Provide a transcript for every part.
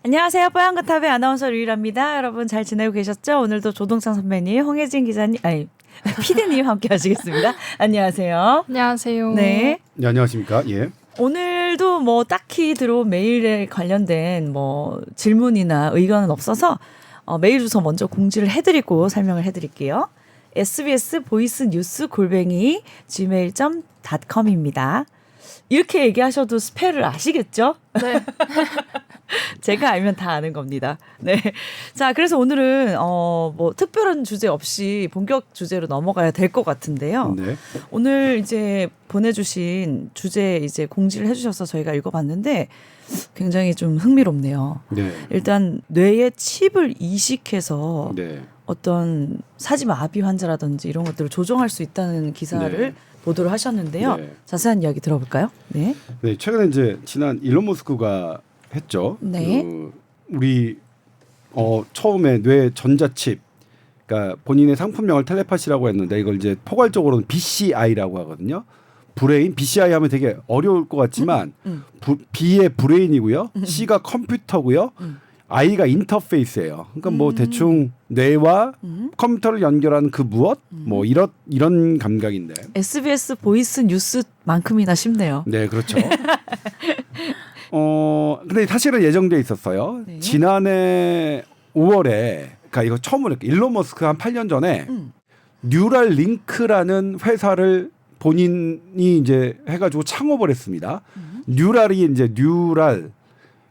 안녕하세요. 뽀얀거탑의 아나운서 류일합니다. 여러분 잘 지내고 계셨죠? 오늘도 조동찬 선배님, 홍혜진 기자님, 피디님 함께 하시겠습니다. 안녕하세요. 안녕하세요. 네. 네, 안녕하십니까? 예. 오늘도 뭐 딱히 들어온 메일에 관련된 뭐 질문이나 의견은 없어서 메일 주소 먼저 공지를 해드리고 설명을 해드릴게요. SBS 보이스 뉴스 @ gmail.com입니다. 이렇게 얘기하셔도 스펠을 아시겠죠? 네. 제가 알면 다 아는 겁니다. 네. 자, 그래서 오늘은 뭐 특별한 주제 없이 본격 주제로 넘어가야 될 것 같은데요. 네. 오늘 이제 보내주신 주제 이제 공지를 해주셔서 저희가 읽어봤는데 굉장히 좀 흥미롭네요. 네. 일단 뇌에 칩을 이식해서 네. 어떤 사지마비 환자라든지 이런 것들을 조정할 수 있다는 기사를 네. 보도를 하셨는데요. 네. 자세한 이야기 들어볼까요? 네. 네, 최근에 이제 지난 일론 머스크가 했죠. 네. 우리 처음에 뇌 전자칩, 그러니까 본인의 상품명을 텔레파시라고 했는데 이걸 이제 포괄적으로는 BCI라고 하거든요. 브레인, BCI 하면 되게 어려울 것 같지만 B의 브레인이고요, C가 컴퓨터고요, I가 인터페이스예요. 그러니까 뭐 대충 뇌와 컴퓨터를 연결하는 그 무엇, 뭐 이런 감각인데. SBS 보이스 뉴스만큼이나 쉽네요. 네, 그렇죠. 근데 사실은 예정돼 있었어요. 네. 지난해 5월에, 그러니까 이거 처음으로 일론 머스크 한 8년 전에 뉴럴 링크라는 회사를 본인이 이제 해가지고 창업을 했습니다. 뉴럴이 이제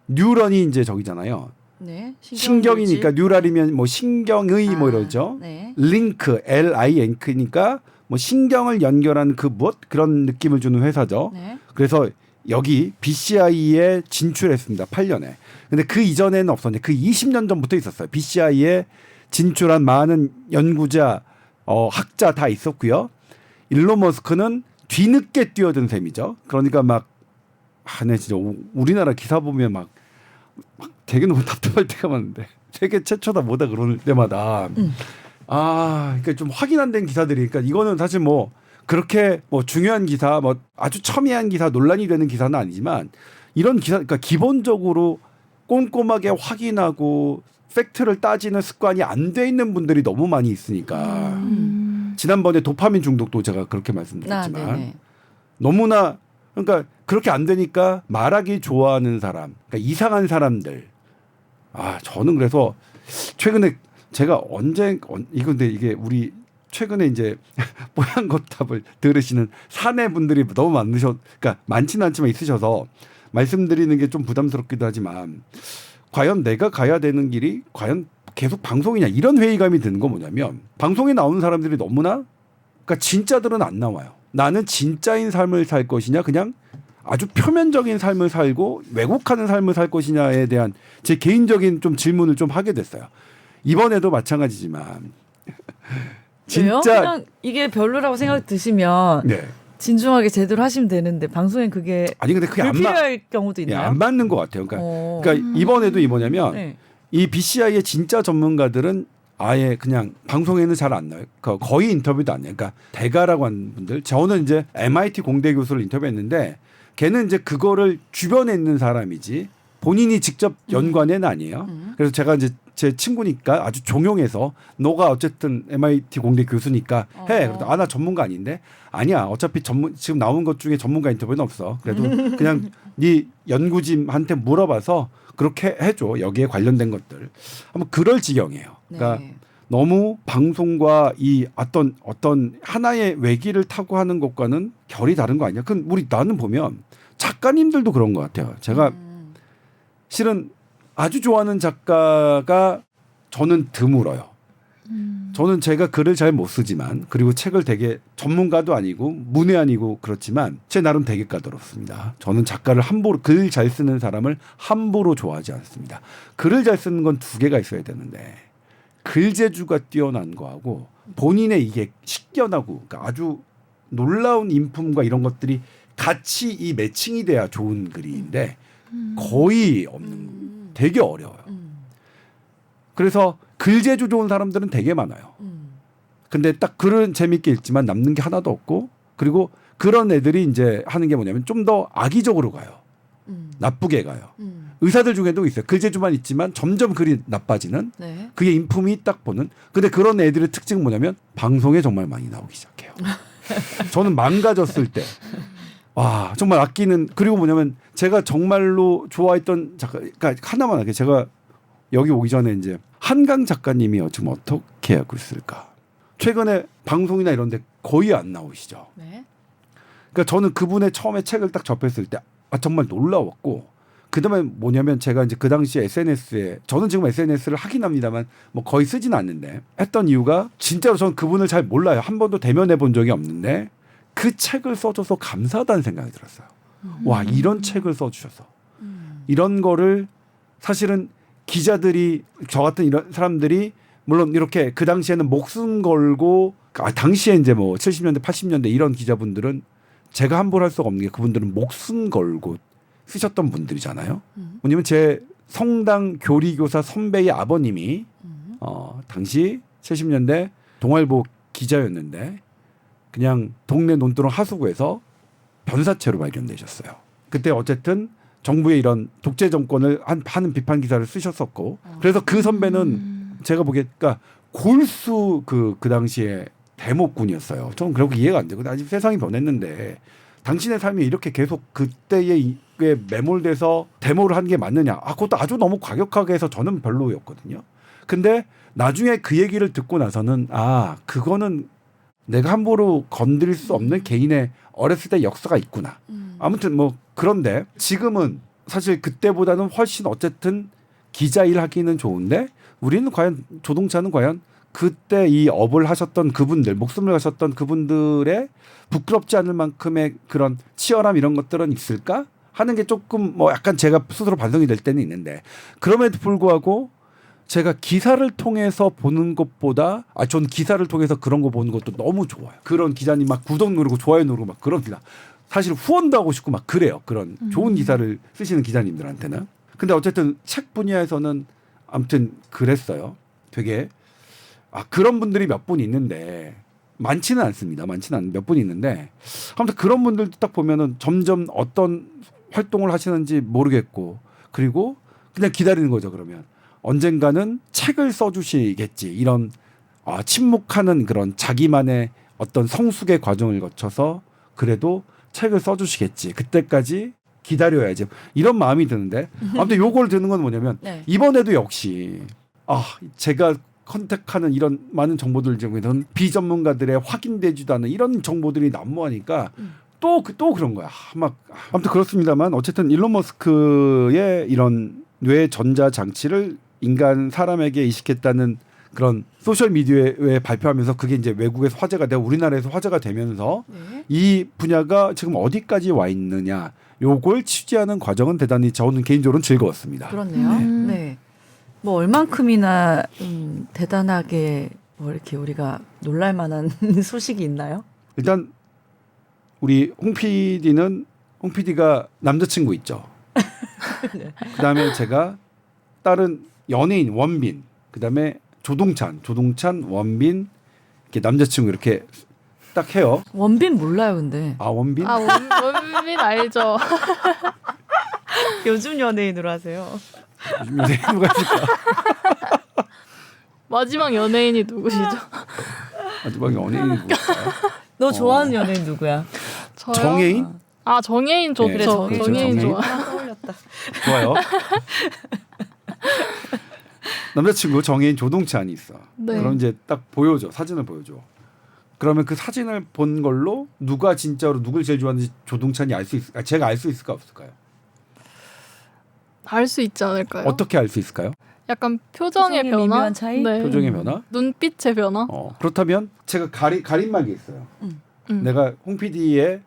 뉴런이 이제 저기잖아요. 네. 신경이니까 뉴럴이면 뭐 신경의 뭐 이러죠. 네. 링크 LINK니까 뭐 신경을 연결하는 그 무엇 그런 느낌을 주는 회사죠. 네. 그래서 여기 BCI에 진출했습니다. 8년에. 근데 그 이전에는 없었는데 그 20년 전부터 있었어요. BCI에 진출한 많은 연구자, 학자 다 있었고요. 일론 머스크는 뒤늦게 뛰어든 셈이죠. 그러니까 네, 진짜 우리나라 기사 보면 막 되게 너무 답답할 때가 많은데 세계 최초다 뭐다 그럴 때마다 그러니까 좀 확인 안 된 기사들이, 그러니까 이거는 사실 뭐 그렇게 뭐 중요한 기사, 뭐 아주 첨예한 기사, 논란이 되는 기사는 아니지만 이런 기사, 그러니까 기본적으로 꼼꼼하게 확인하고 팩트를 따지는 습관이 안 돼 있는 분들이 너무 많이 있으니까. 지난번에 도파민 중독도 제가 그렇게 말씀드렸지만 너무나, 그러니까 그렇게 안 되니까 말하기 좋아하는 사람, 그러니까 이상한 사람들. 저는 그래서 최근에 제가 근데 이게 우리 최근에 이제 뽀얀거탑을 들으시는 사내분들이 너무 그러니까 많지는 않지만 있으셔서 말씀드리는 게 좀 부담스럽기도 하지만, 과연 내가 가야 되는 길이 과연 계속 방송이냐, 이런 회의감이 드는 건 뭐냐면, 방송에 나오는 사람들이 너무나, 그러니까 진짜들은 안 나와요. 나는 진짜인 삶을 살 것이냐, 그냥 아주 표면적인 삶을 살고 왜곡하는 삶을 살 것이냐에 대한 제 개인적인 좀 질문을 좀 하게 됐어요. 이번에도 마찬가지지만 왜요? 진짜 그냥 이게 별로라고 생각 드시면 네. 진중하게 제대로 하시면 되는데 방송엔 그게 아니 근데 그게 불필요할 경우도 있나요? 안 맞는 것 같아요. 그러니까 이번에도 뭐냐면 네. 이 BCI의 진짜 전문가들은 아예 그냥 방송에는 잘 안 나와요. 거의 인터뷰도 안 해요. 그러니까 대가라고 하는 분들, 저는 이제 MIT 공대 교수를 인터뷰했는데 걔는 이제 그거를 주변에 있는 사람이지 본인이 직접 연구한 아니에요. 그래서 제가 이제 제 친구니까 아주 종용해서 너가 어쨌든 MIT 공대 교수니까 해. 그래도 나 전문가 아닌데, 아니야. 어차피 지금 나온 것 중에 전문가 인터뷰는 없어. 그래도 그냥 네 연구진한테 물어봐서 그렇게 해줘. 여기에 관련된 것들. 한번 그럴 지경이에요. 그러니까 네. 너무 방송과 이 어떤 하나의 외기를 타고 하는 것과는 결이 다른 거 아니야? 나는 보면 작가님들도 그런 것 같아요. 제가 실은 아주 좋아하는 작가가 저는 드물어요. 저는 제가 글을 잘 못 쓰지만, 그리고 책을 되게 전문가도 아니고 문외한이고 그렇지만 제 나름 되게 까다롭습니다. 저는 작가를 함부로, 글 잘 쓰는 사람을 함부로 좋아하지 않습니다. 글을 잘 쓰는 건 두 개가 있어야 되는데, 글재주가 뛰어난 거하고 본인의 이게 식견하고, 그러니까 아주 놀라운 인품과 이런 것들이 같이 이 매칭이 돼야 좋은 글인데 거의 없는, 되게 어려워요. 그래서 글재주 좋은 사람들은 되게 많아요. 근데 딱 글은 재밌게 읽지만 남는 게 하나도 없고, 그리고 그런 애들이 이제 하는 게 뭐냐면 좀 더 악의적으로 가요. 나쁘게 가요. 의사들 중에도 있어요. 글재주만 있지만 점점 글이 나빠지는 네. 그게 인품이 딱 보는. 근데 그런 애들의 특징은 뭐냐면 방송에 정말 많이 나오기 시작해요. 저는 망가졌을 때 와 정말 아끼는 그리고 뭐냐면 제가 정말로 좋아했던 작가 그러니까 하나만 하게 제가 여기 오기 전에 이제 한강 작가님이 지금 어떻게 하고 있을까? 최근에 방송이나 이런 데 거의 안 나오시죠. 네. 그러니까 저는 그분의 처음에 책을 딱 접했을 때 정말 놀라웠고 그다음에 뭐냐면 제가 이제 그 당시에 SNS에 저는 지금 SNS를 하긴 합니다만 뭐 거의 쓰지는 않는데 했던 이유가 진짜로 저는 그분을 잘 몰라요. 한 번도 대면해 본 적이 없는데 그 책을 써줘서 감사하다는 생각이 들었어요. 와 이런 책을 써주셔서 이런 거를 사실은 기자들이 저 같은 이런 사람들이 물론 이렇게 그 당시에는 목숨 걸고 당시에 이제 뭐 70년대 80년대 이런 기자분들은 제가 함부로 할 수가 없는 게 그분들은 목숨 걸고 쓰셨던 분들이잖아요. 왜냐면 제 성당 교리교사 선배의 아버님이 당시 70년대 동아일보 기자였는데 그냥 동네 논두렁 하수구에서 변사체로 발견되셨어요. 그때 어쨌든 정부의 이런 독재 정권을 하는 비판 기사를 쓰셨었고 그래서 그 선배는 제가 보기에 그러니까 골수 그 당시에 대목군이었어요. 저는 그렇게 이해가 안 되고 아직 세상이 변했는데 당신의 삶이 이렇게 계속 그때에 매몰돼서 데모를 한 게 맞느냐. 그것도 아주 너무 과격하게 해서 저는 별로였거든요. 근데 나중에 그 얘기를 듣고 나서는 그거는 내가 함부로 건드릴 수 없는 개인의 어렸을 때 역사가 있구나. 아무튼 뭐 그런데 지금은 사실 그때보다는 훨씬 어쨌든 기자 일 하기는 좋은데 우리는 과연 조동찬은 과연 그때 이 업을 하셨던 그분들 목숨을 가셨던 그분들의 부끄럽지 않을 만큼의 그런 치열함 이런 것들은 있을까 하는 게 조금 뭐 약간 제가 스스로 반성이 될 때는 있는데 그럼에도 불구하고 제가 기사를 통해서 보는 것보다 전 기사를 통해서 그런 거 보는 것도 너무 좋아요. 그런 기자님 막 구독 누르고 좋아요 누르고 막 그럽니다. 사실 후원도 하고 싶고 막 그래요. 그런 좋은 기사를 쓰시는 기자님들한테는. 근데 어쨌든 책 분야에서는 아무튼 그랬어요. 되게 그런 분들이 몇 분 있는데 많지는 않습니다. 많지는 않은 몇 분 있는데 아무튼 그런 분들도 딱 보면은 점점 어떤 활동을 하시는지 모르겠고 그리고 그냥 기다리는 거죠. 그러면 언젠가는 책을 써주시겠지 이런 침묵하는 그런 자기만의 어떤 성숙의 과정을 거쳐서 그래도 책을 써주시겠지 그때까지 기다려야지 이런 마음이 드는데 아무튼 요걸 드는 건 뭐냐면 네. 이번에도 역시 제가 컨택하는 이런 많은 정보들 중에서는 비전문가들의 확인되지도 않은 이런 정보들이 난무하니까 또 그런 거야. 아무튼 그렇습니다만 어쨌든 일론 머스크의 이런 뇌 전자 장치를 사람에게 이식했다는 그런 소셜 미디어에 발표하면서 그게 이제 외국에서 화제가 되고 우리나라에서 화제가 되면서 이 분야가 지금 어디까지 와 있느냐 요걸 취재하는 과정은 대단히 저는 개인적으로는 즐거웠습니다. 그렇네요. 네. 뭐 얼만큼이나 대단하게 뭐 이렇게 우리가 놀랄 만한 소식이 있나요? 일단 우리 홍 PD가 남자친구 있죠. 네. 그다음에 제가 다른 연예인 원빈 그다음에 조동찬 원빈 이렇게 남자친구 이렇게 딱 해요. 원빈 몰라요, 근데. 원빈? 원빈 알죠. 요즘 연예인으로 하세요. 요즘 연예인 누가 있을까? 마지막 연예인이 누구시죠? 마지막 연예인이 누굴까요? 너 좋아하는 연예인 누구야? 저요? 정혜인? 정혜인 좋죠. 네, 정혜인 정혜인 좋아. 좋아. 떠올렸다. 좋아요. 남자친구 정혜인 조동찬이 있어. 네. 그럼 이제 딱 사진을 보여줘. 그러면 그 사진을 본 걸로 누가 진짜로 누굴 제일 좋아하는지 조동찬이 알 수 있을까? 제가 알 수 있을까 없을까요? 알 수 있지 않을까요? 어떻게 알 수 있을까요? 약간 표정의 변화, 미묘한 차이? 네. 표정의 변화? 눈빛의 변화. 그렇다면 제가 가림막이 있어요. 음. 내가 홍 PD의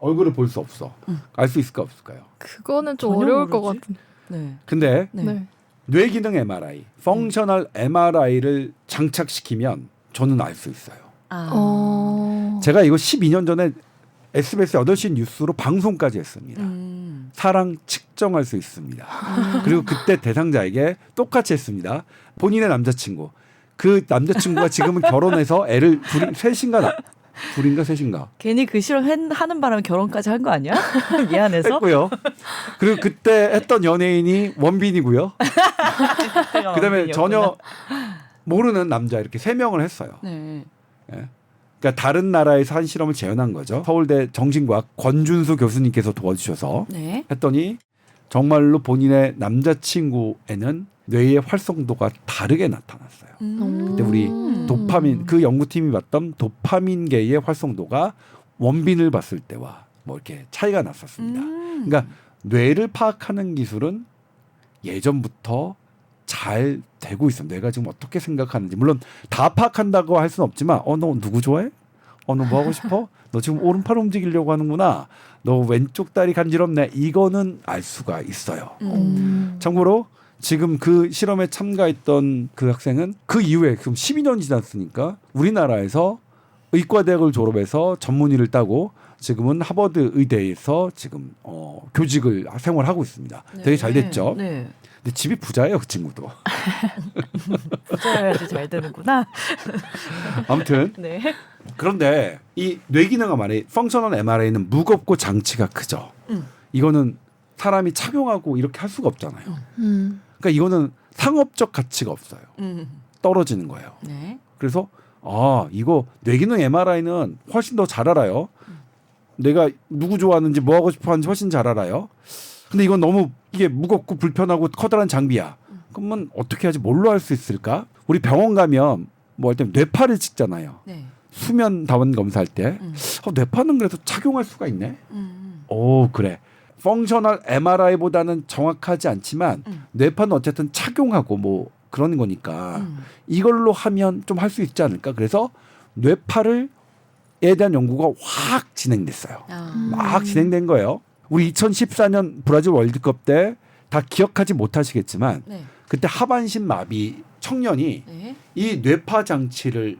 얼굴을 볼 수 없어. 알 수 있을까 없을까요? 그거는 좀 전혀 어려울 것 모르지. 같은. 네. 근데 네. 네. 뇌기능 MRI, 펑셔널 MRI를 장착시키면 저는 알 수 있어요. 제가 이거 12년 전에 SBS 8시 뉴스로 방송까지 했습니다. 사랑 측정할 수 있습니다. 그리고 그때 대상자에게 똑같이 했습니다. 본인의 남자친구. 그 남자친구가 지금은 결혼해서 애를 셋인가 둘인가 셋인가 괜히 그 실험 하는 바람에 결혼까지 한 거 아니야? 미안해서. 했고요. 그리고 그때 했던 연예인이 원빈이고요. 그다음에 전혀 모르는 남자 이렇게 3명을 했어요. 네. 예. 그러니까 다른 나라에서 한 실험을 재현한 거죠. 서울대 정신과학 권준수 교수님께서 도와주셔서 네. 했더니 정말로 본인의 남자친구에는 뇌의 활성도가 다르게 나타났어요. 근데 우리 도파민 그 연구팀이 봤던 도파민계의 활성도가 원빈을 봤을 때와 뭐 이렇게 차이가 났었습니다. 그러니까 뇌를 파악하는 기술은 예전부터 잘 되고 있어요. 뇌가 지금 어떻게 생각하는지 물론 다 파악한다고 할 수는 없지만 너 누구 좋아해? 너 뭐 하고 싶어? 너 지금 오른팔 움직이려고 하는구나. 너 왼쪽 다리 간지럽네. 이거는 알 수가 있어요. 참고로 지금 그 실험에 참가했던 그 학생은 그 이후에 지금 12년 지났으니까 우리나라에서 의과대학을 졸업해서 전문의를 따고 지금은 하버드 의대에서 지금 교직을 생활하고 있습니다. 되게 잘 됐죠. 네. 근데 집이 부자예요, 그 친구도. 부자여야지 잘 되는구나. 아무튼 네. 그런데 이 뇌기능 MRI, 펑셔널 MRI는 무겁고 장치가 크죠. 이거는 사람이 착용하고 이렇게 할 수가 없잖아요. 그러니까 이거는 상업적 가치가 없어요. 떨어지는 거예요. 네. 그래서 이거 뇌기능 MRI는 훨씬 더 잘 알아요. 내가 누구 좋아하는지 뭐 하고 싶어 하는지 훨씬 잘 알아요. 근데 이건 너무 이게 무겁고 불편하고 커다란 장비야. 그러면 어떻게 하지? 뭘로 할 수 있을까? 우리 병원 가면 뭐 할 때 뇌파를 찍잖아요. 네. 수면 다원 검사할 때 뇌파는 그래도 착용할 수가 있네. 오 그래. 펑셔널 MRI보다는 정확하지 않지만 뇌파는 어쨌든 착용하고 뭐 그런 거니까 이걸로 하면 좀 할 수 있지 않을까. 그래서 뇌파를 에 대한 연구가 확 진행됐어요. 막 진행된 거예요. 우리 2014년 브라질 월드컵 때 다 기억하지 못하시겠지만 네. 그때 하반신 마비 청년이 네. 이 뇌파 장치를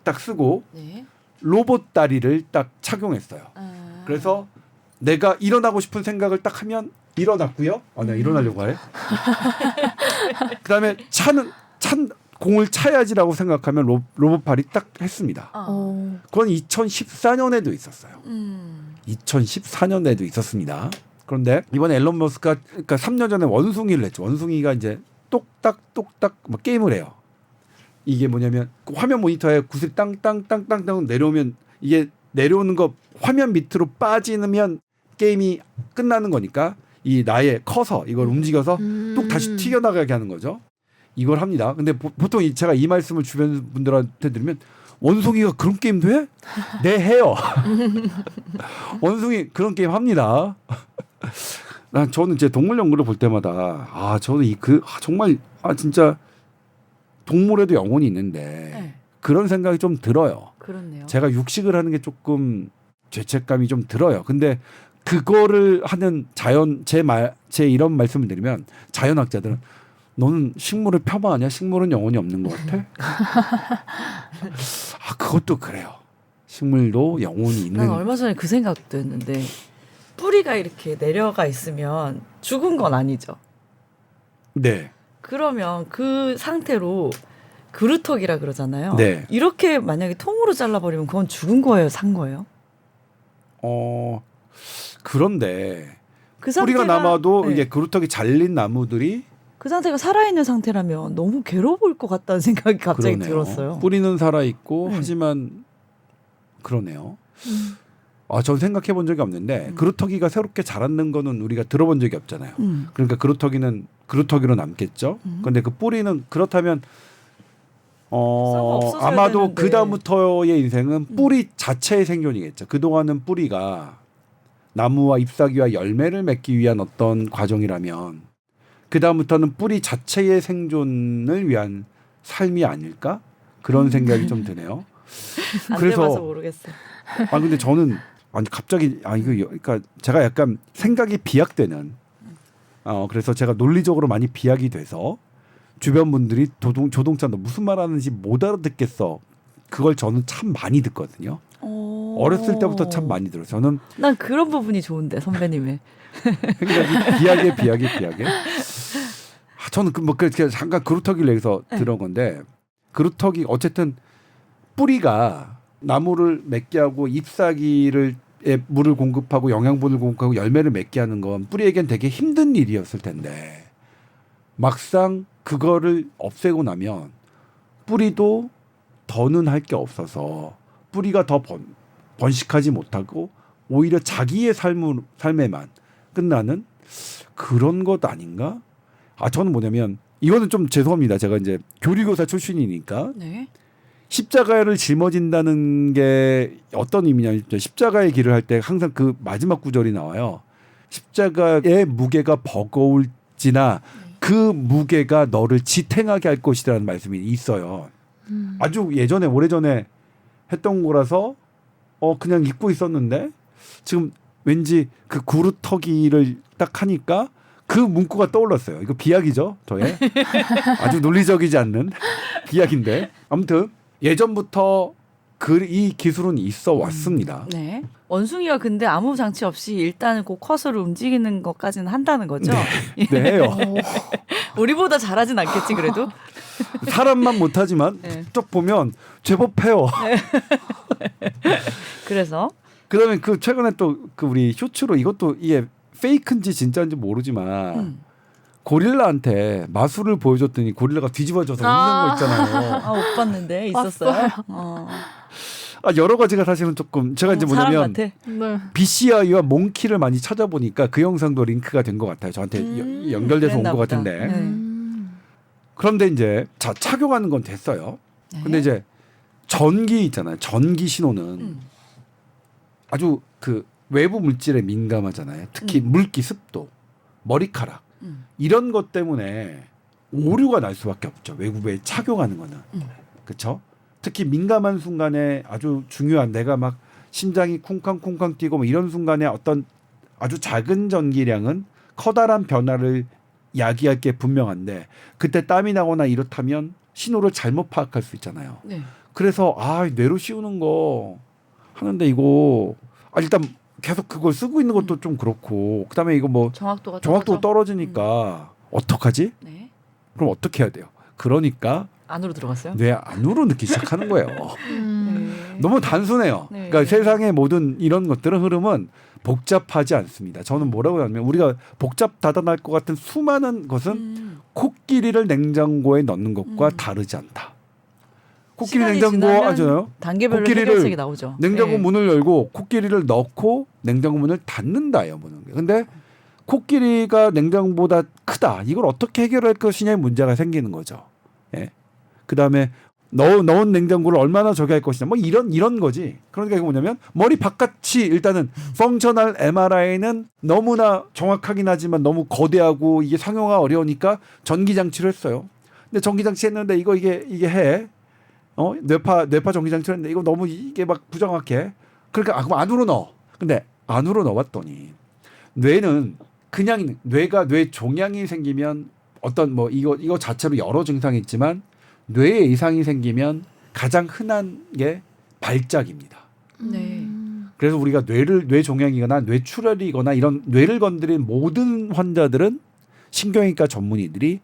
딱 쓰고 네. 로봇 다리를 딱 착용했어요. 그래서 내가 일어나고 싶은 생각을 딱 하면 일어났고요. 내가 일어나려고 해. 그다음에 찬 공을 차야지라고 생각하면 로봇팔이 딱 했습니다. 그건 2014년에도 있었어요. 2014년에도 있었습니다. 그런데 이번에 앨런 머스크가 그러니까 3년 전에 원숭이를 했죠. 원숭이가 이제 똑딱똑딱 막 게임을 해요. 이게 뭐냐면 그 화면 모니터에 구슬 땅땅땅땅땅 내려오면 이게 내려오는 거 화면 밑으로 빠지면 게임이 끝나는 거니까 이 나의 커서 이걸 움직여서 뚝 다시 튀겨나가게 하는 거죠. 이걸 합니다. 근데 보통 제가 이 말씀을 주변 분들한테 드리면 원숭이가 그런 게임도 해? 네 해요. 원숭이 그런 게임 합니다. 저는 제 동물 연구를 볼 때마다 저는 정말 진짜 동물에도 영혼이 있는데 네. 그런 생각이 좀 들어요. 그렇네요. 제가 육식을 하는 게 조금 죄책감이 좀 들어요. 근데 그거를 하는 제 이런 말씀을 드리면 자연학자들은 너는 식물을 폄하하냐? 식물은 영혼이 없는 것 같아? 그것도 그래요. 식물도 영혼이 있는. 난 얼마 전에 그 생각도 했는데 뿌리가 이렇게 내려가 있으면 죽은 건 아니죠. 네. 그러면 그 상태로 그루터기라 그러잖아요. 네. 이렇게 만약에 통으로 잘라버리면 그건 죽은 거예요, 산 거예요? 그런데 그 뿌리가 남아도 네. 이게 그루터기 잘린 나무들이 그 상태가 살아있는 상태라면 너무 괴로워 보일 것 같다는 생각이 갑자기 그러네요. 들었어요. 뿌리는 살아 있고 네. 하지만 그러네요. 전 생각해 본 적이 없는데 그루터기가 새롭게 자라는 거는 우리가 들어본 적이 없잖아요. 그러니까 그루터기는 그루터기로 남겠죠. 그런데 그 뿌리는 그렇다면 없어져야 아마도 되는데. 그 다음부터의 인생은 뿌리 자체의 생존이겠죠. 그동안은 뿌리가 나무와 잎사귀와 열매를 맺기 위한 어떤 과정이라면 그 다음부터는 뿌리 자체의 생존을 위한 삶이 아닐까? 그런 생각이 좀 드네요. 안 그래서 돼봐서 모르겠어요. 근데 저는 갑자기 그러니까 제가 약간 생각이 비약되는 그래서 제가 논리적으로 많이 비약이 돼서 주변 분들이 조동찬 너 무슨 말하는지 못 알아듣겠어. 그걸 저는 참 많이 듣거든요. 어렸을 때부터 참 많이 들어요. 저는 난 그런 부분이 좋은데 선배님의. 생각이 비약에. 저는 그렇게 잠깐 그루터기를 여기서 들은 건데 그루터기 어쨌든 뿌리가 나무를 맺게 하고 잎사귀를 물을 공급하고 영양분을 공급하고 열매를 맺게 하는 건 뿌리에겐 되게 힘든 일이었을 텐데 막상 그거를 없애고 나면 뿌리도 더는 할 게 없어서 뿌리가 더 번식하지 못하고 오히려 자기의 삶에만 끝나는 그런 것 아닌가? 저는 뭐냐면 이거는 좀 죄송합니다. 제가 이제 교리교사 출신이니까 네. 십자가를 짊어진다는 게 어떤 의미냐면 십자가의 길을 할 때 항상 그 마지막 구절이 나와요. 십자가의 무게가 버거울지나 그 무게가 너를 지탱하게 할 것이라는 말씀이 있어요. 아주 예전에 오래전에 했던 거라서 그냥 잊고 있었는데 지금 왠지 그 구루터기를 딱 하니까 그 문구가 떠올랐어요. 이거 비약이죠, 저의 아주 논리적이지 않는 비약인데 아무튼 예전부터 이 기술은 있어 왔습니다. 네. 원숭이가 근데 아무 장치 없이 일단은 그 커서를 움직이는 것까지는 한다는 거죠. 네, 해요. 우리보다 잘하진 않겠지 그래도. 사람만 못하지만 네. 쭉 보면 제법 해요. 그래서 그다음에 그 최근에 또 그 우리 쇼츠로 이것도 이게 페이크인지 진짜인지 모르지만 고릴라한테 마술을 보여줬더니 고릴라가 뒤집어져서 웃는 거 있잖아요. 못 봤는데 있었어요. 여러 가지가 사실은 조금 제가 이제 사람 뭐냐면 같아. 네. BCI와 몽키를 많이 찾아보니까 그 영상도 링크가 된 것 같아요. 저한테 연결돼서 온 그랬나 것 보다. 같은데. 네. 그런데 이제 착용하는 건 됐어요. 네. 근데 이제 전기 있잖아요. 전기 신호는 아주 그 외부 물질에 민감하잖아요. 특히 물기, 습도, 머리카락 이런 것 때문에 오류가 날 수밖에 없죠. 외부에 착용하는 거는. 그렇죠? 특히 민감한 순간에 아주 중요한 내가 막 심장이 쿵쾅쿵쾅 뛰고 뭐 이런 순간에 어떤 아주 작은 전기량은 커다란 변화를 야기할 게 분명한데 그때 땀이 나거나 이렇다면 신호를 잘못 파악할 수 있잖아요. 네. 그래서 뇌로 씌우는 거 하는데 이거 일단 계속 그걸 쓰고 있는 것도 좀 그렇고 그다음에 이거 뭐 정확도가 떨어지니까 어떡하지? 네. 그럼 어떻게 해야 돼요? 그러니까 안으로 들어갔어요. 뇌 안으로 넣기 시작하는 거예요. 네. 너무 단순해요. 네. 그러니까 세상의 모든 이런 것들은 흐름은 복잡하지 않습니다. 저는 뭐라고 하냐면 우리가 복잡다단할 것 같은 수많은 것은 코끼리를 냉장고에 넣는 것과 다르지 않다. 코끼리 시간이 냉장고 지나면 아잖아요. 단계별로 코끼리를 해결책이 나오죠. 냉장고 네. 문을 열고 코끼리를 넣고 냉장고 문을 닫는다예요. 근데 코끼리가 냉장고보다 크다. 이걸 어떻게 해결할 것이냐의 문제가 생기는 거죠. 예. 그다음에 넣은 냉장고를 얼마나 저기 할 것이냐. 뭐 이런 거지. 그러니까 이게 뭐냐면 머리 바깥이 일단은 펑셔널 MRI는 너무나 정확하긴 하지만 너무 거대하고 이게 상용화 어려우니까 전기 장치를 했어요. 근데 전기 장치 했는데 이게 해. 뇌파 전기 장치를 했는데 이거 너무 이게 막 부정확해. 그러니까 그럼 안으로 넣어. 근데 안으로 넣었더니 뇌는 그냥 뇌 종양이 생기면 어떤 뭐 이거 자체로 여러 증상이 있지만 뇌에 이상이 생기면 가장 흔한 게 발작입니다. 네. 그래서 우리가 뇌 종양이거나 뇌출혈이거나 이런 뇌를 건드린 모든 환자들은 신경외과 전문의들이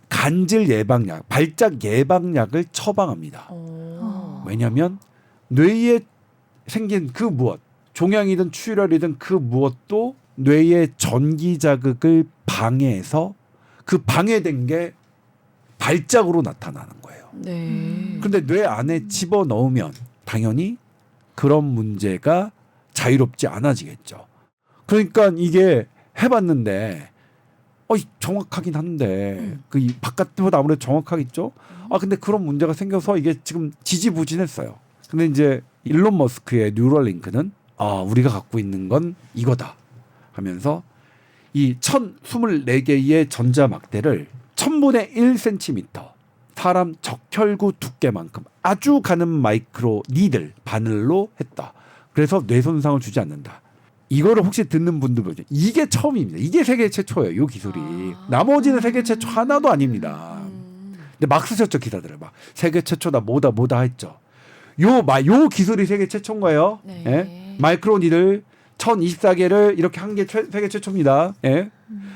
간질 예방약, 발작 예방약을 처방합니다. 왜냐하면 뇌에 생긴 그 무엇, 종양이든 출혈이든 그 무엇도 뇌의 전기 자극을 방해해서 그 방해된 게 발작으로 나타나는 거예요. 네. 근데 뇌 안에 집어넣으면 당연히 그런 문제가 자유롭지 않아지겠죠. 그러니까 이게 해봤는데 정확하긴 한데 그 바깥보다 아무래도 정확하겠죠. 근데 그런 문제가 생겨서 이게 지금 지지부진했어요. 근데 이제 일론 머스크의 뉴럴링크는 우리가 갖고 있는 건 이거다 하면서 이 1024개의 전자막대를 1000분의 1cm 사람 적혈구 두께만큼 아주 가는 마이크로 니들 바늘로 했다. 그래서 뇌 손상을 주지 않는다. 이거를 혹시 듣는 분들 보죠. 이게 처음입니다. 이게 세계 최초예요. 이 기술이. 나머지는 세계 최초 하나도 아닙니다. 근데 막 쓰셨죠 기사들을 막 세계 최초다 뭐다 했죠. 요 기술이 세계 최초인 거예요. 네. 예? 마이크로 니들 1024개를 이렇게 한 게 세계 최초입니다. 예?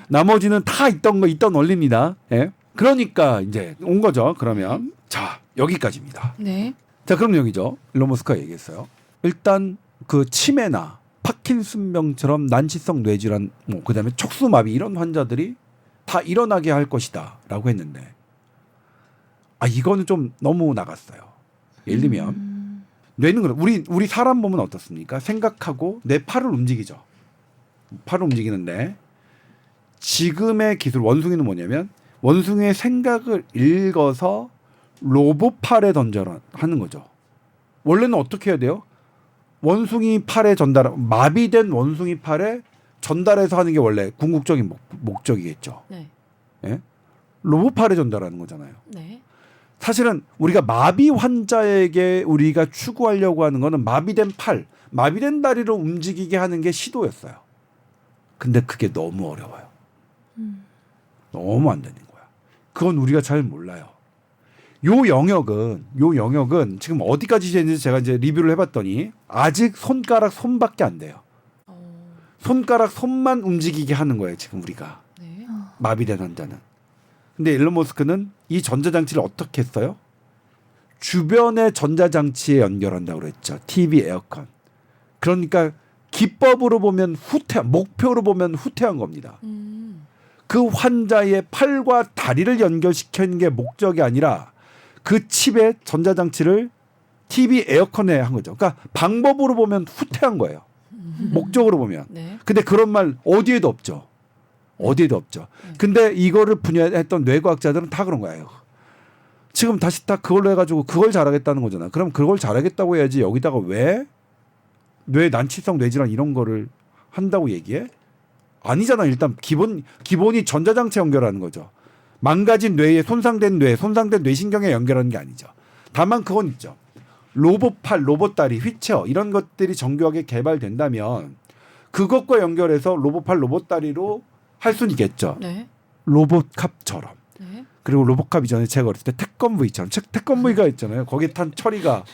나머지는 다 있던 원리입니다. 예? 그러니까 이제 온 거죠. 그러면 자 여기까지입니다. 네. 자, 그럼 여기죠. 일론 머스크가 얘기했어요. 일단 그 치매나 파킨슨병처럼 난치성 뇌질환, 뭐 그다음에 척수마비 이런 환자들이 다 일어나게 할 것이다라고 했는데, 이거는 좀 너무 나갔어요. 예를 들면 뇌는 우리 사람 보면 어떻습니까? 생각하고 내 팔을 움직이죠. 팔을 움직이는데 지금의 기술 원숭이는 뭐냐면 원숭이의 생각을 읽어서 로봇 팔에 던져라 하는 거죠. 원래는 어떻게 해야 돼요? 원숭이 팔에 마비된 원숭이 팔에 전달해서 하는 게 원래 궁극적인 목적이겠죠. 네. 예? 로봇 팔에 전달하는 거잖아요. 네. 사실은 우리가 마비 환자에게 우리가 추구하려고 하는 거는 마비된 팔, 마비된 다리로 움직이게 하는 게 시도였어요. 근데 그게 너무 어려워요. 너무 안 되는 거야. 그건 우리가 잘 몰라요. 요 영역은 지금 어디까지 되는지 제가 이제 리뷰를 해봤더니 아직 손가락 손밖에 안 돼요. 손가락 손만 움직이게 하는 거예요. 지금 우리가 네. 마비된 환자는. 근데 일론 머스크는 이 전자장치를 어떻게 했어요? 주변의 전자장치에 연결한다고 그랬죠. TV, 에어컨. 그러니까 기법으로 보면 목표로 보면 후퇴한 겁니다. 그 환자의 팔과 다리를 연결시키는 게 목적이 아니라 그 칩에 전자장치를 TV, 에어컨에 한 거죠. 그러니까 방법으로 보면 후퇴한 거예요. 목적으로 보면. 네. 근데 그런 말 어디에도 없죠. 어디에도 없죠. 근데 이거를 분야했던 뇌과학자들은 다 그런 거예요. 지금 다시 다 그걸로 해가지고 그걸 잘하겠다는 거잖아. 그럼 그걸 잘하겠다고 해야지 여기다가 왜 뇌 난치성 뇌질환 이런 거를 한다고 얘기해? 아니잖아. 일단 기본이 전자장치 연결하는 거죠. 망가진 뇌에 손상된 뇌신경에 연결하는 게 아니죠. 다만 그건 있죠. 로봇팔, 로봇다리, 휠체어 이런 것들이 정교하게 개발된다면 그것과 연결해서 로봇팔, 로봇다리로 할 수는 있겠죠. 네. 로봇캅처럼. 네. 그리고 로봇캅 이전에 제가 어렸을 때 태권브이처럼 태권브이가 있잖아요. 거기에 탄 철이가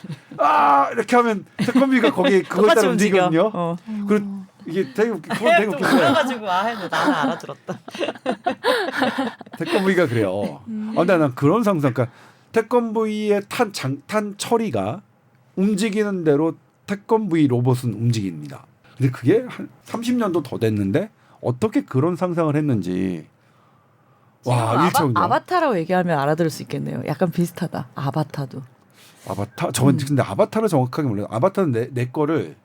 이렇게 하면 태권브이가 거기에 그걸 따라 움직이거든요. 그리고 이게 되게 그건 되게 웃긴데 그래가지고 나는 알아들었다. 태권브이가 그래요. 근데 난 그런 상상, 그러니까 태권브이의 탄 처리가 움직이는 대로 태권브이 로봇은 움직입니다. 근데 그게 한 30년도 더 됐는데 어떻게 그런 상상을 했는지. 와, 일체형도. 아바타라고 얘기하면 알아들을 수 있겠네요. 약간 비슷하다. 아바타도. 아바타? 저건 근데 아바타를 정확하게 몰라요. 아바타는 내 거를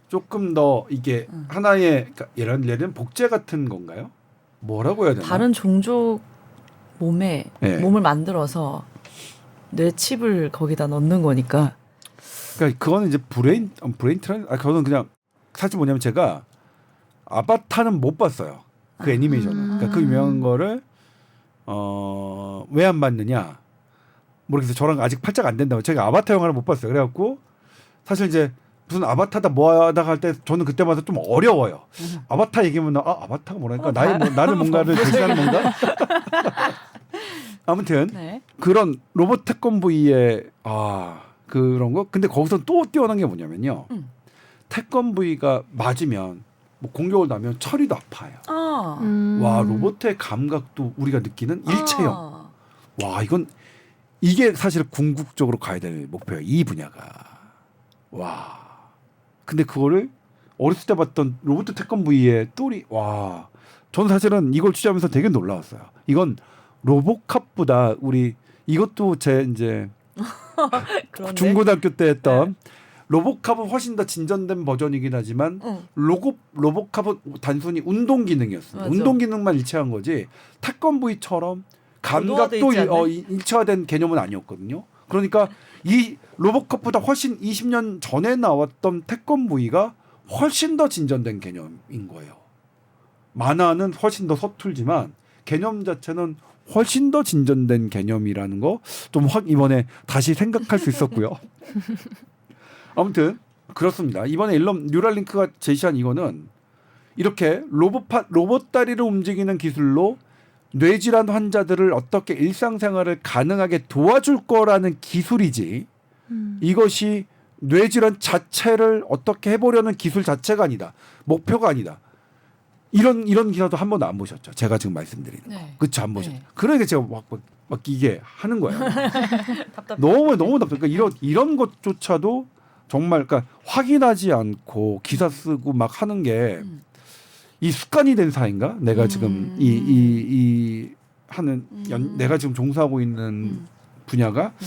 조금 더 이게 하나의, 그러니까 예를 들면 복제 같은 건가요? 뭐라고 해야 되나? 다른 종족 몸에 네. 몸을 만들어서 뇌 칩을 거기다 넣는 거니까. 그러니까 그거는 이제 브레인 트랜. 그거는 그냥 사실 뭐냐면 제가 아바타는 못 봤어요. 그 애니메이션을. 그러니까 그 유명한 거를 왜 안 봤느냐 모르겠어요. 저랑 아직 팔자가 안 된다고. 제가 아바타 영화를 못 봤어요. 그래갖고 사실 이제 무슨 아바타다 뭐하다 할 때 저는 그때마다 좀 어려워요. 아바타 얘기하면 아바타가 뭐라니까 나는 뭔가를 대신하는 건가? 아무튼 네. 그런 로봇 태권브이의 그런 거. 근데 거기서 또 뛰어난 게 뭐냐면요. 태권브이가 맞으면 뭐 공격을 나면 처리도 아파요. 와, 로봇의 감각도 우리가 느끼는 일체형. 와, 이게 사실 궁극적으로 가야 될 목표예요. 이 분야가. 와. 근데 그거를 어렸을 때 봤던 로봇 태권브이의 똘이, 와. 전 사실은 이걸 취재하면서 되게 놀라웠어요. 이건 로봇캅보다 이것도 제 이제 그런데? 중고등학교 때 했던 로봇캅은 훨씬 더 진전된 버전이긴 하지만 로봇캅은 단순히 운동 기능이었습니다. 맞아. 운동 기능만 일체한 거지 태권브이처럼 감각도 있지 않나요? 일체화된 개념은 아니었거든요. 그러니까 이 로봇캅보다 훨씬 20년 전에 나왔던 태권브이가 훨씬 더 진전된 개념인 거예요. 만화는 훨씬 더 서툴지만 개념 자체는 훨씬 더 진전된 개념이라는 거 좀 이번에 다시 생각할 수 있었고요. 아무튼 그렇습니다. 이번에 뉴랄링크가 제시한 이거는 이렇게 로봇 다리를 움직이는 기술로 뇌질환 환자들을 어떻게 일상생활을 가능하게 도와줄 거라는 기술이지 이것이 뇌질환 자체를 어떻게 해보려는 기술 자체가 아니다. 목표가 아니다. 이런 기사도 한 번도 안 보셨죠. 제가 지금 말씀드리는 거. 네. 그렇죠. 안 보셨죠. 네. 그러니까 제가 막 이게 하는 거예요. 답답해. 너무 답답해. 그러니까 이런 것조차도 정말 그러니까 확인하지 않고 기사 쓰고 막 하는 게 이 습관이 된 사인가? 내가 지금 이 하는 내가 지금 종사하고 있는 분야가 네.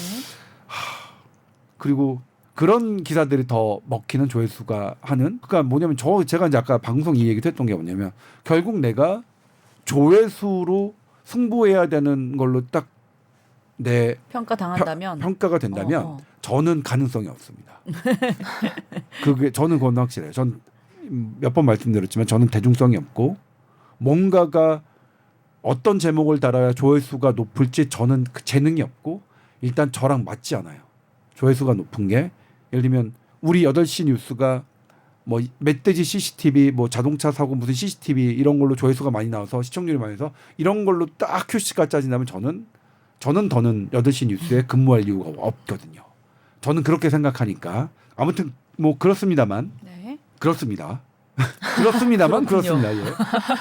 그리고 그런 기사들이 더 먹히는 조회수가 하는 그러니까 뭐냐면 제가 이제 아까 방송 이 얘기도 했던 게 뭐냐면 결국 내가 조회수로 승부해야 되는 걸로 딱 내 평가 당한다면 평가가 된다면 어. 저는 가능성이 없습니다. 그게 저는 그건 확실해요. 전 몇 번 말씀드렸지만 저는 대중성이 없고 뭔가가 어떤 제목을 달아야 조회수가 높을지 저는 그 재능이 없고 일단 저랑 맞지 않아요. 조회수가 높은 게 예를 들면 우리 8시 뉴스가 뭐 멧돼지 CCTV 뭐 자동차 사고 무슨 CCTV 이런 걸로 조회수가 많이 나와서 시청률이 많이 나서 이런 걸로 딱 큐시가 짜진다면 저는 더는 8시 뉴스에 근무할 이유가 없거든요. 저는 그렇게 생각하니까 아무튼 뭐 그렇습니다만 네. 그렇습니다. 그렇습니다만 그렇군요. 그렇습니다. 예.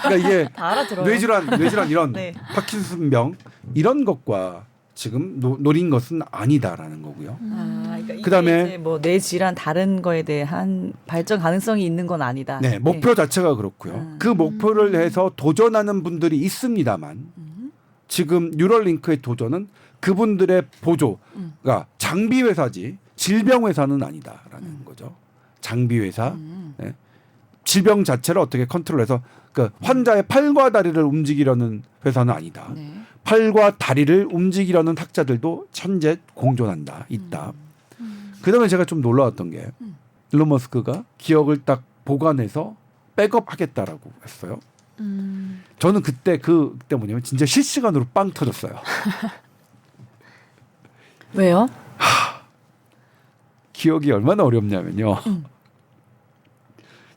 그러니까 이게 다 알아들어요. 뇌질환 이런 네. 파킨슨병 이런 것과 지금 노린 것은 아니다라는 거고요. 그러니까 이게 그다음에 이제 뭐 뇌 질환 다른 거에 대한 발전 가능성이 있는 건 아니다. 네, 목표 자체가 그렇고요. 그 목표를 해서 도전하는 분들이 있습니다만 지금 뉴럴링크의 도전은 그분들의 보조가 장비 회사지 질병 회사는 아니다라는 거죠. 장비 회사. 네. 질병 자체를 어떻게 컨트롤해서 그 환자의 팔과 다리를 움직이려는 회사는 아니다. 네. 팔과 다리를 움직이려는 학자들도 현재 공존한다. 있다. 그다음에 제가 좀 놀라웠던 게 일론 머스크가 기억을 딱 보관해서 백업하겠다라고 했어요. 저는 그때 뭐냐면 진짜 실시간으로 빵 터졌어요. 왜요? 기억이 얼마나 어렵냐면요.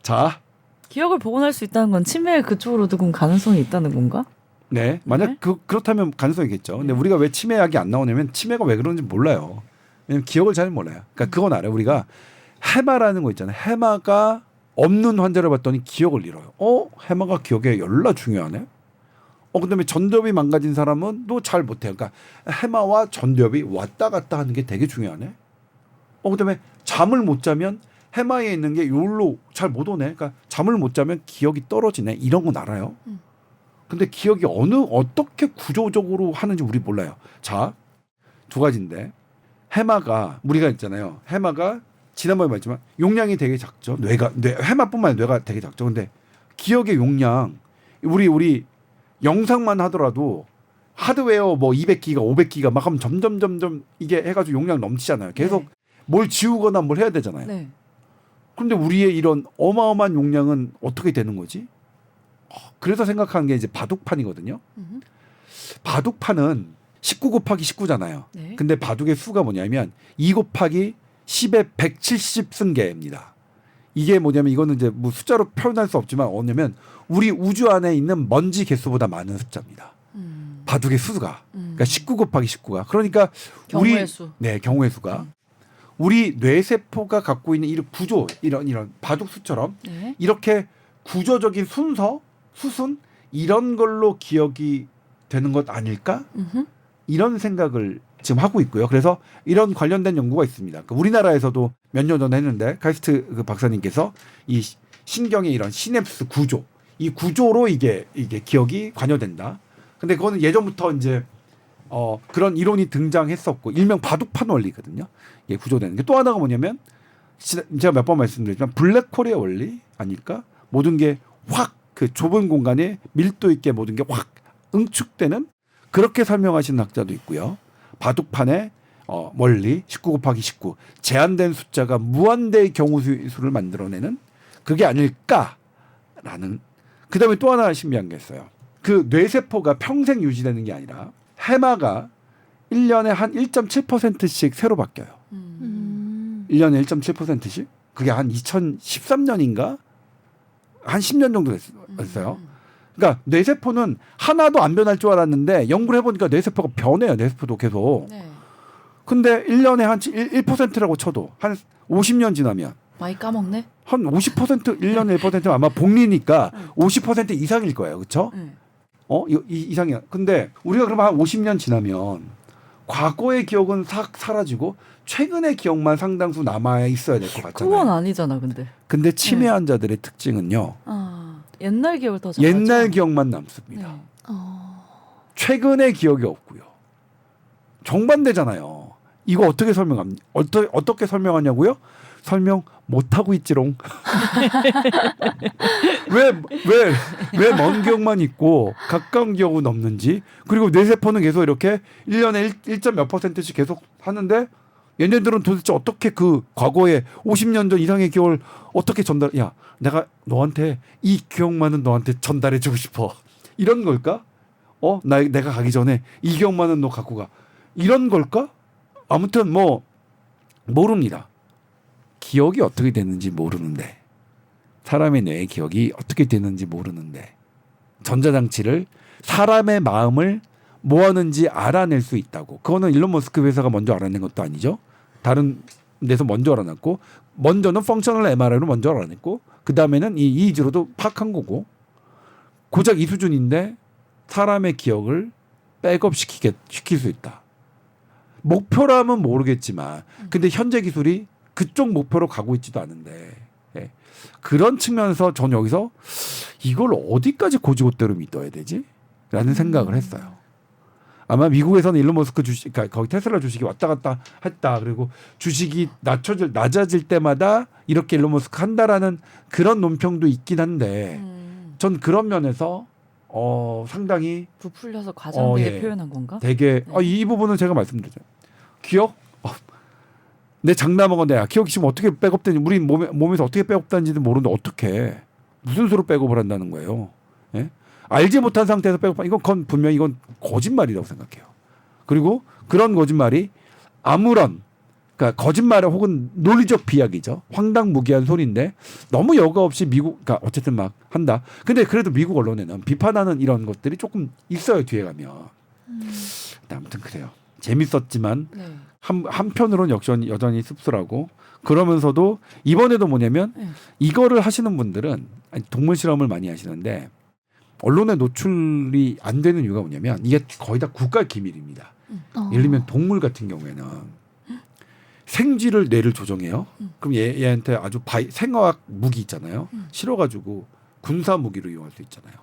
자, 기억을 복원할 수 있다는 건 치매 그쪽으로도 그럼 가능성이 있다는 건가? 네, 만약 네. 그렇다면 가능성이겠죠. 근데 우리가 왜 치매약이 안 나오냐면 치매가 왜 그런지 몰라요. 왜냐면 기억을 잘 몰라요. 그러니까 그건 알아요. 우리가 해마라는 거 있잖아요. 해마가 없는 환자를 봤더니 기억을 잃어요. 해마가 기억에 열나 중요하네. 그다음에 전두엽이 망가진 사람은 또 잘 못해요. 그러니까 해마와 전두엽이 왔다 갔다 하는 게 되게 중요하네. 그다음에 잠을 못 자면 해마에 있는 게 요로 잘 못 오네. 그러니까 잠을 못 자면 기억이 떨어지네. 이런 건 알아요. 근데 기억이 어떻게 구조적으로 하는지 우리 몰라요. 자, 두 가지인데 해마가 우리가 있잖아요. 해마가 지난번에 말했지만 용량이 되게 작죠. 해마뿐만 아니라 뇌가 되게 작죠. 근데 기억의 용량 우리 영상만 하더라도 하드웨어 뭐 200기가 500기가 막 하면 점점 이게 해가지고 용량 넘치잖아요. 계속 네. 뭘 지우거나 뭘 해야 되잖아요. 네. 그런데 우리의 이런 어마어마한 용량은 어떻게 되는 거지? 그래서 생각하는 게 이제 바둑판이거든요. 바둑판은 19 곱하기 19잖아요. 네. 근데 바둑의 수가 뭐냐면 2 곱하기 10의 170 승계입니다. 이게 뭐냐면 이거는 이제 뭐 숫자로 표현할 수 없지만 뭐냐면 우리 우주 안에 있는 먼지 개수보다 많은 숫자입니다. 바둑의 수가. 그러니까 19 곱하기 19가. 그러니까 경우의 수. 네, 경우의 수가. 우리 뇌세포가 갖고 있는 이 구조 이런 바둑 수처럼 네. 이렇게 구조적인 수순 이런 걸로 기억이 되는 것 아닐까? 이런 생각을 지금 하고 있고요. 그래서 이런 관련된 연구가 있습니다. 우리나라에서도 몇 년 전에 했는데 카이스트 그 박사님께서 이 신경의 이런 시냅스 구조, 이 구조로 이게 기억이 관여된다. 근데 그거는 예전부터 이제 그런 이론이 등장했었고 일명 바둑판 원리거든요. 이게 구조되는 게 또 하나가 뭐냐면 제가 몇 번 말씀드렸지만 블랙홀의 원리 아닐까? 모든 게 확 그 좁은 공간에 밀도 있게 모든 게 확 응축되는 그렇게 설명하시는 학자도 있고요. 바둑판의 원리 19 곱하기 19 제한된 숫자가 무한대의 경우 수를 만들어내는 그게 아닐까라는 그다음에 또 하나 신비한 게 있어요. 그 뇌세포가 평생 유지되는 게 아니라 해마가 1년에 한 1.7%씩 새로 바뀌어요. 1년에 1.7%씩? 그게 한 2013년인가? 한 10년 정도 됐어요. 그러니까 뇌세포는 하나도 안 변할 줄 알았는데 연구를 해보니까 뇌세포가 변해요. 뇌세포도 계속. 네. 근데 1년에 한 1%라고 쳐도 한 50년 지나면 많이 까먹네. 한 50% 1년에 1%는 아마 복리니까 50% 이상일 거예요. 그렇죠? 응. 이상이야. 근데 우리가 그러면 한 50년 지나면 과거의 기억은 싹 사라지고 최근의 기억만 상당수 남아 있어야 될 것 같잖아요. 그건 아니잖아, 근데. 근데 치매 환자들의 특징은요. 옛날 기억을 더 잘하죠. 옛날 기억만 남습니다. 네. 최근의 기억이 없고요. 정반대잖아요. 이거 어떻게 어떻게 설명하냐고요? 설명 못 하고 있지롱. 왜 먼 기억만 있고 가까운 기억은 없는지. 그리고 뇌세포는 계속 이렇게 1년에 1점 몇 %씩 계속 하는데 얘네들은 도대체 어떻게 그 과거에 50년 전 이상의 기억을 어떻게 야, 내가 너한테 이 기억만은 너한테 전달해 주고 싶어. 이런 걸까? 내가 가기 전에 이 기억만은 너 갖고 가. 이런 걸까? 아무튼 모릅니다. 기억이 어떻게 되는지 모르는데, 사람의 뇌의 기억이 어떻게 되는지 모르는데, 전자장치를 사람의 마음을 뭐 하는지 알아낼 수 있다고. 그거는 일론 머스크 회사가 먼저 알아낸 것도 아니죠. 다른 데서 먼저 알아냈고, 먼저는 펑셔널 MRI로 먼저 알아냈고, 그 다음에는 이 EEG로도 파악한 거고, 고작 이 수준인데 사람의 기억을 백업시킬 수 있다. 목표라면 모르겠지만, 근데 현재 기술이 그쪽 목표로 가고 있지도 않은데, 예. 그런 측면에서 전 여기서 이걸 어디까지 고지고대로 믿어야 되지? 라는 생각을 했어요. 아마 미국에서는 일론 머스크 주식, 그러니까 거기 테슬라 주식이 왔다 갔다 했다. 그리고 주식이 낮아질 때마다 이렇게 일론 머스크 한다라는 그런 논평도 있긴 한데, 전 그런 면에서 상당히 부풀려서 과장되게 예. 표현한 건가? 되게 이 부분은 제가 말씀드렸죠. 기억? 내 장남하고 내가 기억이 지금 어떻게 백업되는지, 우리 몸에서 어떻게 백업되는지도 모르는데 어떻게 무슨 수로 백업을 한다는 거예요. 예? 알지 못한 상태에서 백업, 이건 분명히 이건 거짓말이라고 생각해요. 그리고 그런 거짓말이 그러니까 거짓말 혹은 논리적 비약이죠. 황당무계한 소리인데 너무 여과 없이 그러니까 어쨌든 막 한다. 근데 그래도 미국 언론에는 비판하는 이런 것들이 조금 있어요, 뒤에 가면. 아무튼 그래요. 재밌었지만 네. 한편으로는 여전히 씁쓸하고, 그러면서도 이번에도 뭐냐면 이거를 하시는 분들은 동물 실험을 많이 하시는데 언론에 노출이 안 되는 이유가 뭐냐면 이게 거의 다 국가 기밀입니다. 예를 들면 동물 같은 경우에는 생쥐를 뇌를 조정해요. 그럼 얘한테 아주 생화학 무기 있잖아요. 실어가지고 군사 무기로 이용할 수 있잖아요.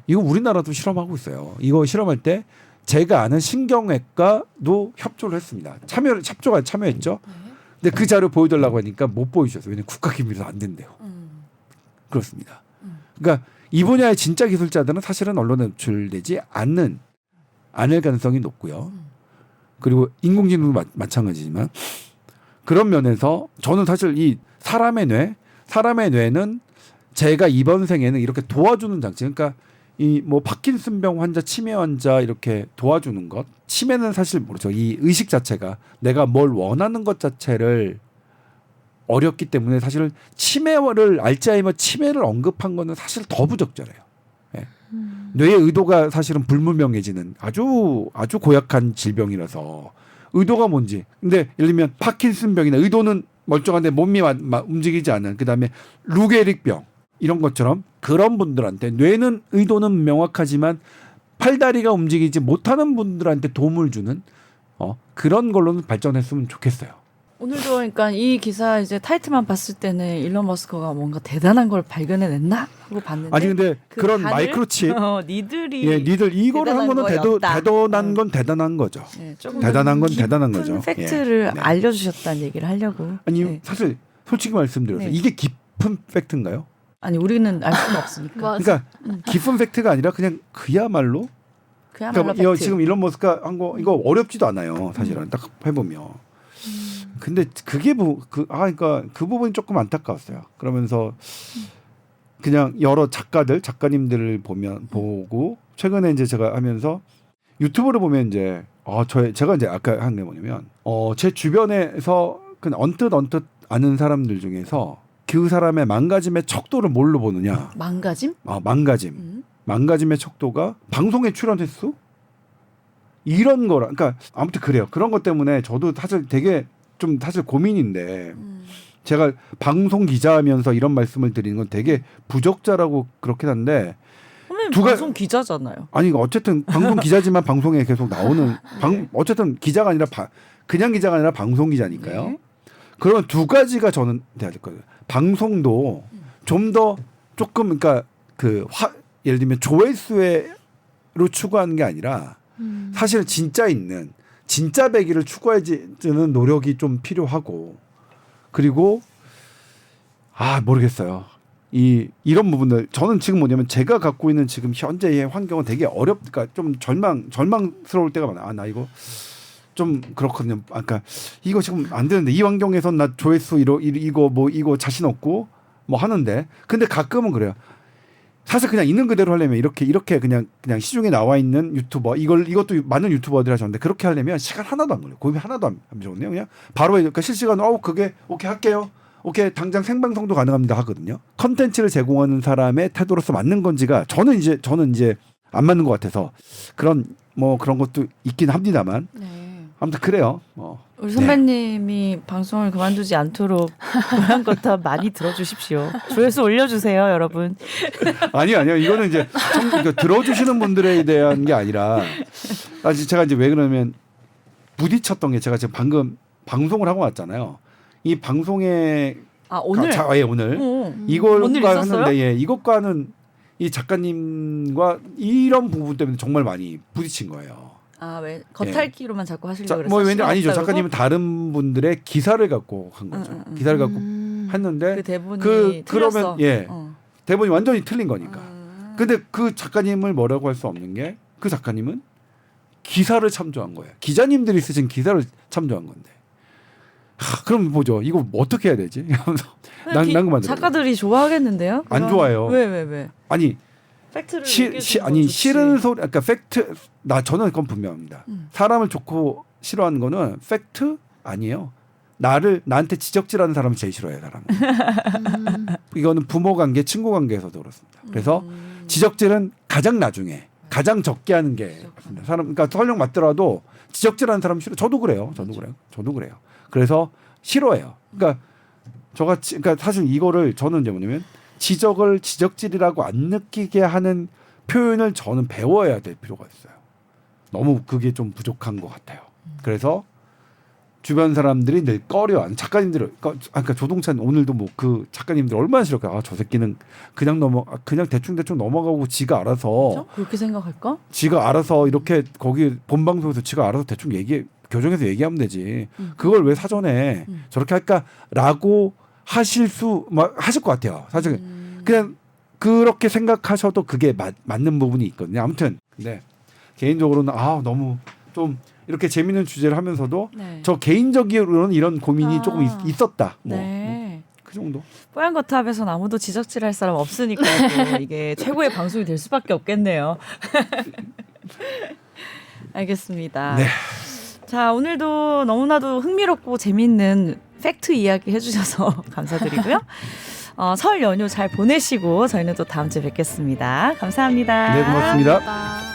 이거 우리나라도 실험하고 있어요. 이거 실험할 때 제가 아는 신경외과도 협조를 했습니다. 참여했죠. 근데 그 자료 보여달라고 하니까 못 보여주셨어요. 왜냐면 국가기밀에서 안 된대요. 그렇습니다. 그러니까 이 분야의 진짜 기술자들은 사실은 언론에 노출되지 않을 가능성이 높고요. 그리고 인공지능도 마찬가지지만, 그런 면에서 저는 사실 이 사람의 뇌는 제가 이번 생에는 이렇게 도와주는 장치, 그러니까 이 파킨슨병 환자, 치매 환자 이렇게 도와주는 것, 치매는 사실 모르죠. 이 의식 자체가 내가 뭘 원하는 것 자체를 어렵기 때문에 사실 알츠하이머 치매를 언급한 거는 사실 더 부적절해요. 예. 뇌의 의도가 사실은 불분명해지는 아주 고약한 질병이라서 의도가 뭔지. 근데 예를 들면 파킨슨병이나 의도는 멀쩡한데 몸이 움직이지 않는, 그다음에 루게릭병 이런 것처럼 그런 분들한테 의도는 명확하지만 팔다리가 움직이지 못하는 분들한테 도움을 주는 그런 걸로는 발전했으면 좋겠어요. 오늘도 그러니까 이 기사 이제 타이틀만 봤을 때는 일론 머스크가 뭔가 대단한 걸 발견해냈나 하고 봤는데, 아니 근데 그런 반을 마이크로칩 니들 이거를 한 거는 거였다. 대단한 건 대단한 거죠. 네, 조금 대단한 건 깊은 대단한 거죠. 팩트를 예. 네. 알려주셨다는 얘기를 하려고. 아니 네. 사실 솔직히 말씀드려서 네. 이게 깊은 팩트인가요? 아니 우리는 알 수는 없으니까. 맞아. 그러니까 깊은 팩트가 아니라 그냥 그야말로 그야말로 이거 팩트. 지금 일론 머스크가 한 거 이거 어렵지도 않아요. 사실은 딱 해보면. 근데 그게 그러니까 그 부분이 조금 안타까웠어요. 그러면서 그냥 여러 작가님들을 보고 최근에 이제 제가 하면서 유튜브를 보면 이제 제가 이제 아까 한 게 뭐냐면 제 주변에서 그냥 언뜻 아는 사람들 중에서 그 사람의 망가짐의 척도를 뭘로 보느냐? 망가짐? 망가짐. 망가짐의 척도가 방송에 출연 횟수? 이런 거라. 그러니까 아무튼 그래요. 그런 것 때문에 저도 사실 되게 좀 사실 고민인데 제가 방송 기자하면서 이런 말씀을 드리는 건 되게 부적절하고 그렇긴 한데 선배님 두 가- 방송 기자잖아요. 아니 어쨌든 방송 기자지만 방송에 계속 나오는 어쨌든 기자가 아니라 그냥 기자가 아니라 방송 기자니까요. 네. 그런 두 가지가 저는 돼야 될 거예요. 방송도 좀 더 조금 그러니까 예를 들면 조회수로 추구하는 게 아니라 사실 진짜 있는 진짜 배기를 추구해주는 노력이 좀 필요하고 그리고 모르겠어요. 이런 부분들 저는 지금 뭐냐면 제가 갖고 있는 지금 현재의 환경은 되게 어렵니까 좀 절망스러울 때가 많아. 나 이거 좀 그렇거든요. 그러니까 이거 지금 안 되는데 이 환경에서 나 조회수 이거 자신 없고 뭐 하는데 근데 가끔은 그래요. 사실 그냥 있는 그대로 하려면 이렇게 그냥 시중에 나와 있는 유튜버 이것도 많은 유튜버들이 하셨는데 그렇게 하려면 시간 하나도 안 걸려요. 고민 하나도 안 걸려요. 그냥 바로 그러니까 실시간으로 그게 오케이 할게요. 오케이 당장 생방송도 가능합니다 하거든요. 컨텐츠를 제공하는 사람의 태도로서 맞는 건지가 저는 이제 안 맞는 것 같아서 그런 것도 있긴 합니다만 네. 아무튼 그래요. 우리 선배님이 방송을 그만두지 않도록 보양거탑 많이 들어주십시오. 조회수 올려주세요, 여러분. 아니요. 이거는 이제 들어주시는 분들에 대한 게 아니라 제가 이제 왜 그러냐면 부딪혔던 게 제가 지금 방금 방송을 하고 왔잖아요. 이 방송에 오늘? 오늘 오늘 이걸과 있었어요? 하는데 이것과는 이 작가님과 이런 부분 때문에 정말 많이 부딪힌 거예요. 왜 겉핥기로만 자꾸 하시려고 그랬어요? 왠지 아니죠. 작가님은 다른 분들의 기사를 갖고 한 거죠. 기사를 갖고 했는데 그 대본이 그러면 틀렸어. 대본이 완전히 틀린 거니까. 근데 그 작가님을 뭐라고 할 수 없는 게 그 작가님은 기사를 참조한 거예요. 기자님들이 쓰신 기사를 참조한 건데. 그럼 보죠. 이거 어떻게 해야 되지? 난 그만 작가들이 좋아하겠는데요? 안 좋아요. 왜? 아니 팩트를 싫은 소리, 그러니까 팩트. 저는 그건 분명합니다. 사람을 좋고 싫어하는 거는 팩트 아니에요. 나한테 지적질하는 사람을 제일 싫어해요, 사람은. 이거는 부모 관계, 친구 관계에서도 그렇습니다. 그래서 지적질은 가장 나중에, 가장 적게 하는 게 그러니까 설령 맞더라도 지적질하는 사람 싫어. 저도 그래요. 그래서 싫어해요. 그러니까 그러니까 사실 이거를 저는 이제 뭐냐면 지적을 지적질이라고 안 느끼게 하는 표현을 저는 배워야 될 필요가 있어요. 너무 그게 좀 부족한 것 같아요. 그래서 주변 사람들이 늘 꺼려하는 작가님들, 그러니까 조동찬 오늘도 그 작가님들 얼마나 싫을까. 저 새끼는 그냥 대충 넘어가고 지가 알아서 그렇게 생각할까? 지가 알아서 이렇게 거기 본방송에서 지가 알아서 대충 교정해서 얘기하면 되지. 그걸 왜 사전에 저렇게 할까라고 하실 것 같아요. 사실 그냥 그렇게 생각하셔도 그게 맞는 부분이 있거든요. 아무튼 근데 개인적으로는 너무 좀 이렇게 재밌는 주제를 하면서도 저 개인적으로는 이런 고민이 조금 있었다. 그 정도. 뽀얀거탑에선 아무도 지적질할 사람 없으니까 이게 최고의 방송이 될 수밖에 없겠네요. 알겠습니다. 네. 자, 오늘도 너무나도 흥미롭고 재밌는 팩트 이야기 해주셔서 감사드리고요. 설 연휴 잘 보내시고 저희는 또 다음 주에 뵙겠습니다. 감사합니다. 네, 고맙습니다. 감사합니다.